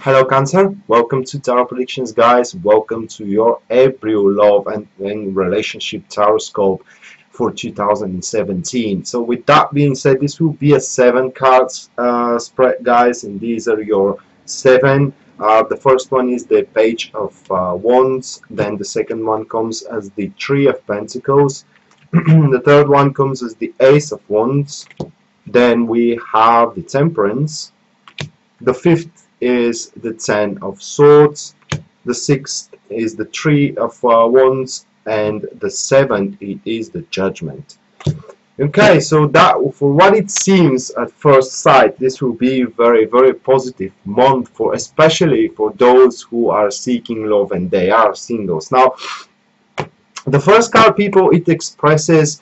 Hello Cancer, welcome to Tarot Predictions guys, welcome to your April love and relationship tarot scope for 2017. So with that being said, this will be a 7 cards spread guys, and these are your 7. The first one is the Page of Wands, then the second one comes as the Three of Pentacles, the third one comes as the Ace of Wands, then we have the Temperance, the fifth is the Ten of Swords, the sixth is the Three of Wands, and the seventh it is the Judgment. Okay, so that for what it seems at first sight, this will be very positive month for especially for those who are seeking love and they are singles. Now, the first card, people, it expresses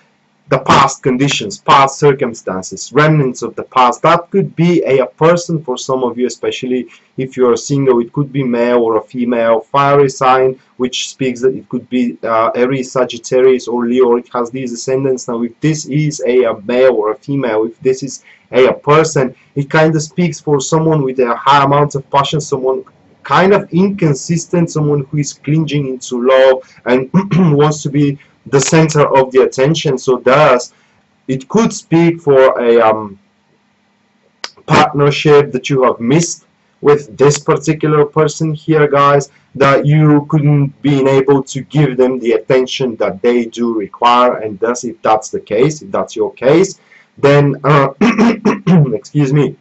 the past conditions, past circumstances, remnants of the past. That could be a person for some of you, especially if you're single. It could be male or a female, fiery sign, which speaks that it could be Aries, Sagittarius, or Leo. It has these ascendants. Now, if this is a male or a female, if this is a person, it kind of speaks for someone with a high amount of passion, someone kind of inconsistent, someone who is clinging into love and wants to be the center of the attention. So thus it could speak for a partnership that you have missed with this particular person here guys, that you couldn't be able to give them the attention that they do require. And thus, if that's the case, if that's your case, then excuse me,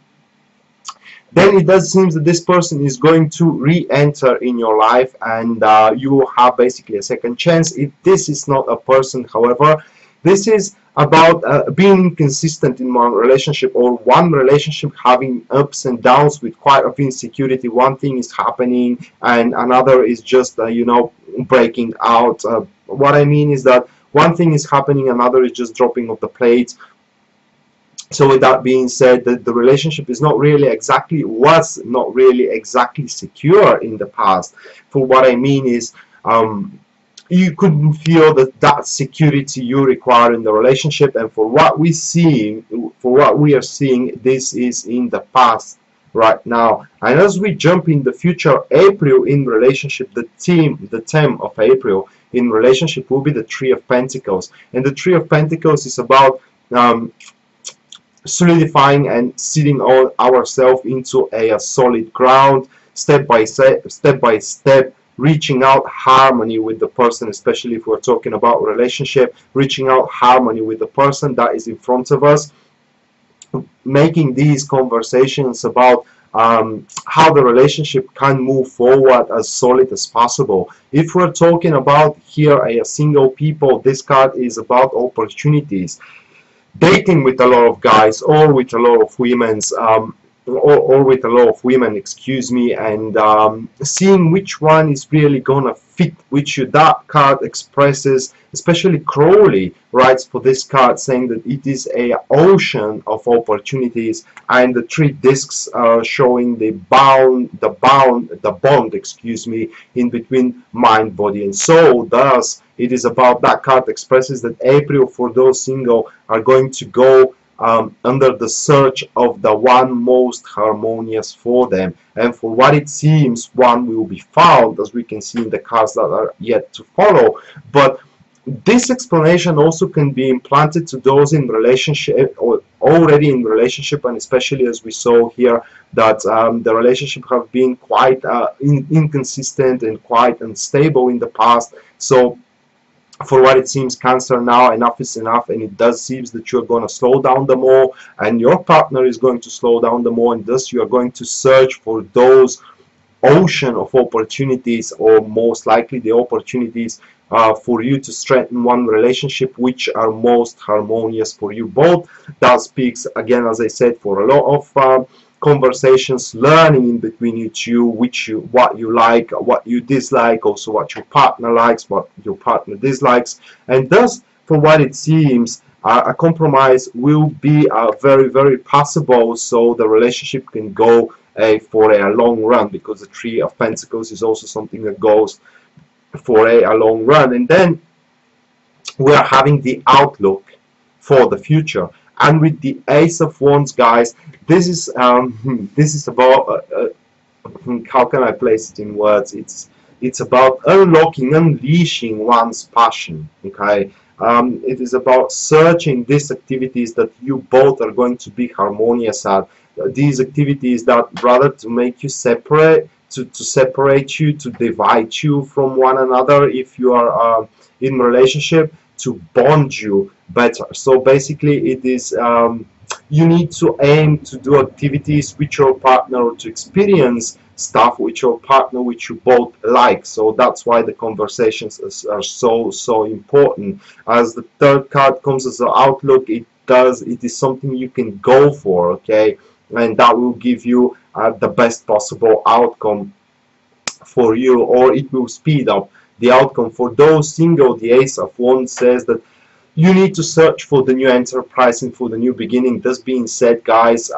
then it does seem that this person is going to re-enter in your life, and you will have basically a second chance. If this is not a person, however, this is about being inconsistent in one relationship, or one relationship having ups and downs with quite of insecurity. One thing is happening and another is just you know, breaking out. What I mean is that one thing is happening, another is just dropping off the plate. So with that being said, the relationship is not really exactly, was not really exactly secure in the past. For what I mean is, you couldn't feel that security you require in the relationship, and for what we are seeing, this is in the past right now. And as we jump in the future, April in relationship, the theme of April in relationship will be the Three of Pentacles, and the Three of Pentacles is about solidifying and seating ourselves into a solid ground, step by step, reaching out harmony with the person, especially if we're talking about relationship, reaching out harmony with the person that is in front of us, making these conversations about how the relationship can move forward as solid as possible. If we're talking about here a single people, this card is about opportunities. Dating with a lot of guys, or with a lot of women's, or with a lot of women, excuse me, and seeing which one is really gonna fit with you. That card expresses, especially Crowley writes for this card, saying that it is a ocean of opportunities, and the 3 discs are showing the bond, excuse me, in between mind, body, and soul. Thus, it is about, that card expresses that April, for those single, are going to go under the search of the one most harmonious for them, and for what it seems, one will be found, as we can see in the cards that are yet to follow. But this explanation also can be implanted to those in relationship or already in relationship, and especially as we saw here that the relationship have been quite inconsistent and quite unstable in the past. So for what it seems, Cancer, now enough is enough, and it does seem that you're going to slow down the more, and your partner is going to slow down the more, and thus you are going to search for those ocean of opportunities, or most likely the opportunities for you to strengthen one relationship which are most harmonious for you both. That speaks, again, as I said, for a lot of conversations, learning in between you two, what you like, what you dislike, also what your partner likes, what your partner dislikes, and thus, for what it seems, a compromise will be very possible, so the relationship can go for a long run, because the Three of Pentacles is also something that goes for a long run. And then we are having the outlook for the future. And with the Ace of Wands, guys, this is about how can I place it in words? It's about unlocking, unleashing one's passion. Okay, it is about searching these activities that you both are going to be harmonious at. These activities that rather to make you separate, to separate you, to divide you from one another if you are in relationship, to bond you better. So basically, it is. You need to aim to do activities with your partner, or to experience stuff with your partner which you both like. So that's why the conversations are so important. As the third card comes as an outlook, it is something you can go for, okay, and that will give you the best possible outcome for you, or it will speed up the outcome. For those single, the Ace of Wands says that you need to search for the new enterprise and for the new beginning. This being said, guys,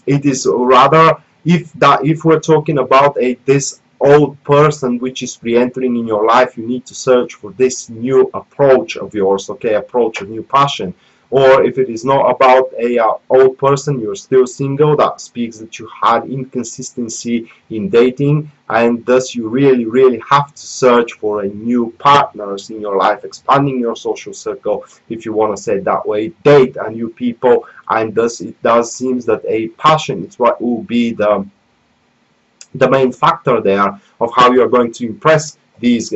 it is rather, if we're talking about this old person which is re-entering in your life, you need to search for this new approach of yours, okay, approach of new passion. Or if it is not about a old person, you're still single, that speaks that you had inconsistency in dating, and thus you really have to search for a new partners in your life, expanding your social circle, if you want to say it that way, date a new people, and thus it does seems that a passion is what will be the main factor there of how you are going to impress these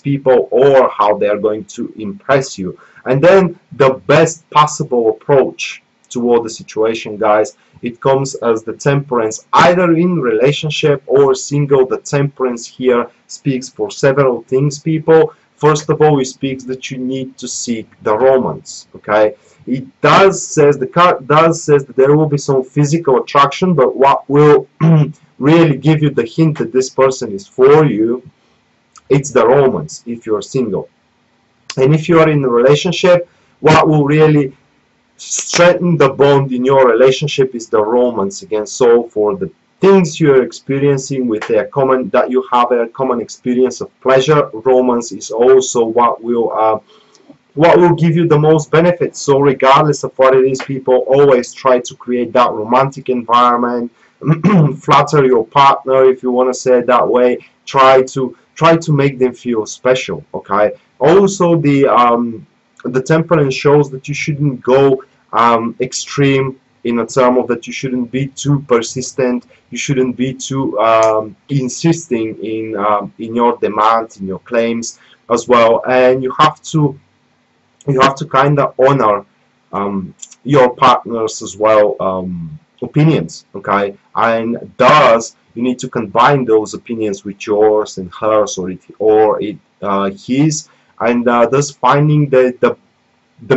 people, or how they are going to impress you. And then the best possible approach toward the situation, guys, it comes as the Temperance, either in relationship or single. The Temperance here speaks for several things, people. First of all, it speaks that you need to seek the romance, okay. It does says, the card does says that there will be some physical attraction, but what will really give you the hint that this person is for you, it's the romance if you're single. And if you are in a relationship, what will really strengthen the bond in your relationship is the romance again. So for the things you're experiencing with a common, that you have a common experience of pleasure, romance is also what will give you the most benefits. So regardless of what it is, people always try to create that romantic environment, flatter your partner, if you want to say it that way. Try to make them feel special, okay. Also, the Temperance shows that you shouldn't go extreme in a term of that you shouldn't be too persistent, you shouldn't be too insisting in your demands, in your claims as well, and you have to kind of honor your partners as well opinions, okay, and thus you need to combine those opinions with yours and hers, or his, and thus finding the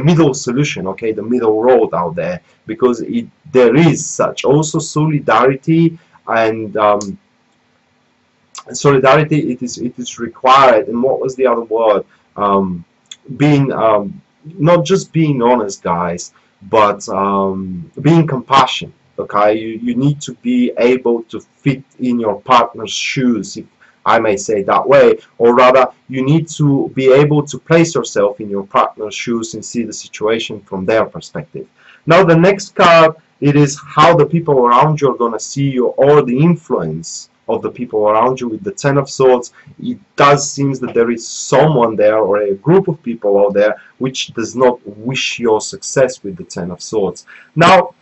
middle solution, okay, the middle road out there, because there is such also solidarity, and solidarity it is required. And what was the other word? Being not just being honest, guys, but being compassionate, okay. You need to be able to fit in your partner's shoes, if I may say that way, or rather you need to be able to place yourself in your partner's shoes and see the situation from their perspective. Now the next card, it is how the people around you are going to see you, or the influence of the people around you. With the Ten of Swords, it does seem that there is someone there, or a group of people out there, which does not wish your success with the Ten of Swords. Now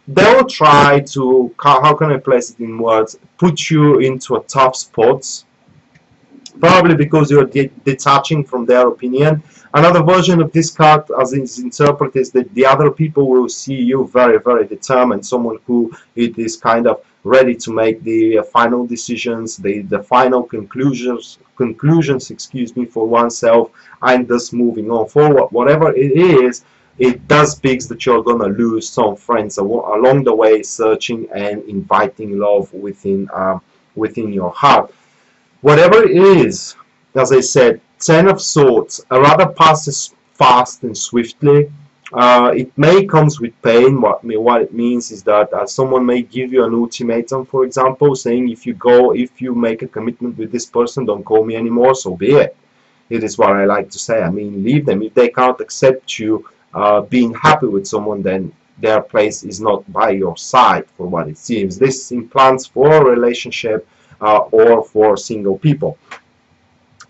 they will try to, how can I place it in words, put you into a tough spot, probably because you're detaching from their opinion. Another version of this card, as it's interpreted, is that the other people will see you very determined, someone who it is kind of ready to make the final decisions, the final conclusions, excuse me, for oneself, and thus moving on forward. Whatever it is, it does speak that you're gonna lose some friends along the way, searching and inviting love within your heart. Whatever it is, as I said, Ten of Swords rather passes fast and swiftly. It may comes with pain. What it means is that someone may give you an ultimatum, for example, saying if you make a commitment with this person, don't call me anymore, so be it. It is what I like to say. I mean, leave them. If they can't accept you being happy with someone, then their place is not by your side, for what it seems. This implants for a relationship or for single people.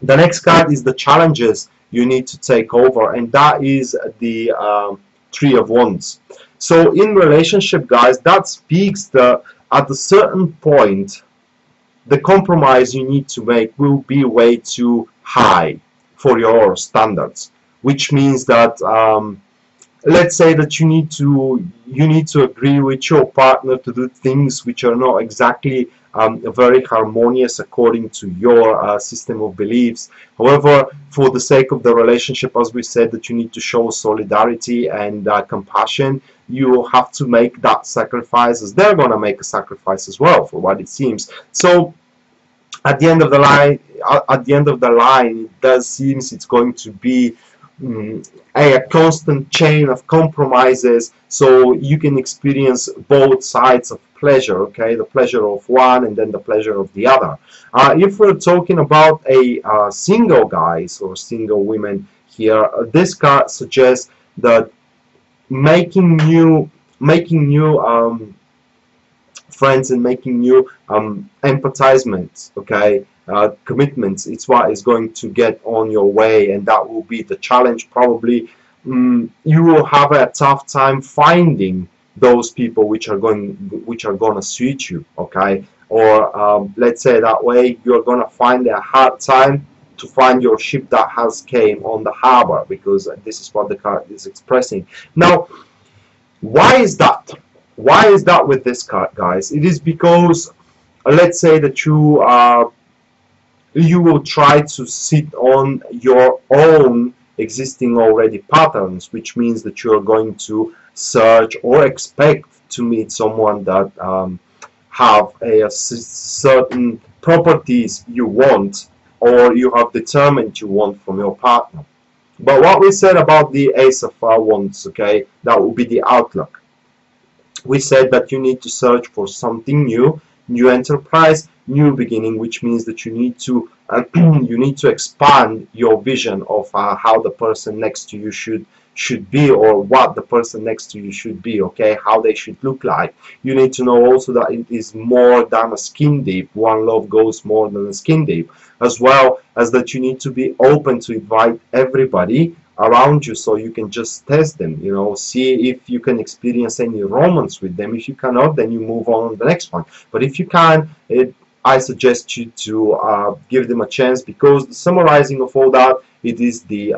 The next card is the challenges you need to take over, and that is the Three of Wands. So in relationship, guys, that speaks that at a certain point the compromise you need to make will be way too high for your standards, which means that let's say that you need to agree with your partner to do things which are not exactly very harmonious according to your system of beliefs. However, for the sake of the relationship, as we said, that you need to show solidarity and compassion, you have to make that sacrifice, as they're gonna make a sacrifice as well, for what it seems. So at the end of the line, it does seems it's going to be a constant chain of compromises, so you can experience both sides of pleasure, okay, the pleasure of one and then the pleasure of the other. If we're talking about a single guys or single women here, this card suggests that making new friends and making new empathizements, okay, commitments, it's what is going to get on your way, and that will be the challenge. Probably you will have a tough time finding those people which are gonna suit you, okay, or let's say that way, you're gonna find a hard time to find your ship that has came on the harbor, because this is what the card is expressing. Now, why is that? Why is that with this card, guys? It is because let's say that you will try to sit on your own existing already patterns, which means that you are going to search or expect to meet someone that have a certain properties you want, or you have determined you want from your partner. But what we said about the Ace of Wands, okay, that will be the outlook. We said that you need to search for something new, new enterprise, new beginning, which means that you need to expand your vision of how the person next to you should be, or what the person next to you should be, okay, how they should look like. You need to know also that it is more than a skin deep. One love goes more than a skin deep, as well as that you need to be open to invite everybody around you, so you can just test them, you know, see if you can experience any romance with them. If you cannot, then you move on to the next one. But if you can, I suggest you to give them a chance, because the summarizing of all that, it is the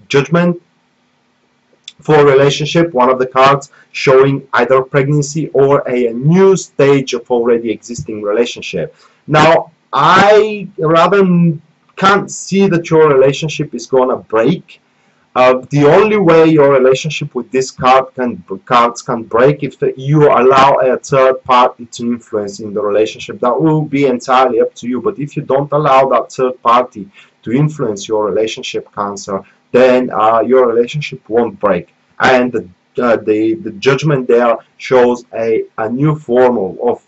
Judgment for a relationship, one of the cards showing either pregnancy or a new stage of already existing relationship. Now, I rather can't see that your relationship is gonna break. The only way your relationship with this cards can break if you allow a third party to influence in the relationship. That will be entirely up to you. But if you don't allow that third party to influence your relationship, Cancer, then your relationship won't break. And the Judgment there shows a new form of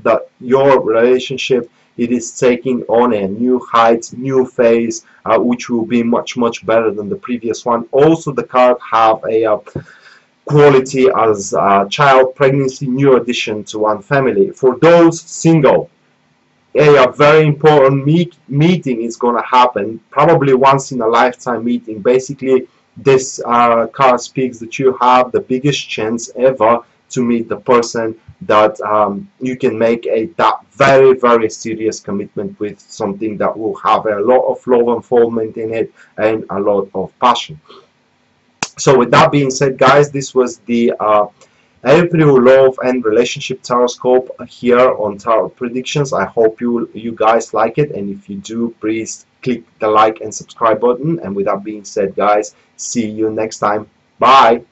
that your relationship, it is taking on a new height, new phase, which will be much better than the previous one. Also, the card have a quality as child, pregnancy, new addition to one family. For those single, a very important meeting is going to happen, probably once in a lifetime meeting. Basically, this card speaks that you have the biggest chance ever to meet the person that you can make that very serious commitment with, something that will have a lot of love unfoldment in it and a lot of passion. So with that being said, guys, this was the April love and relationship horoscope here on Tarot Predictions. I hope you guys like it, and if you do, please click the like and subscribe button. And with that being said, guys, see you next time. Bye.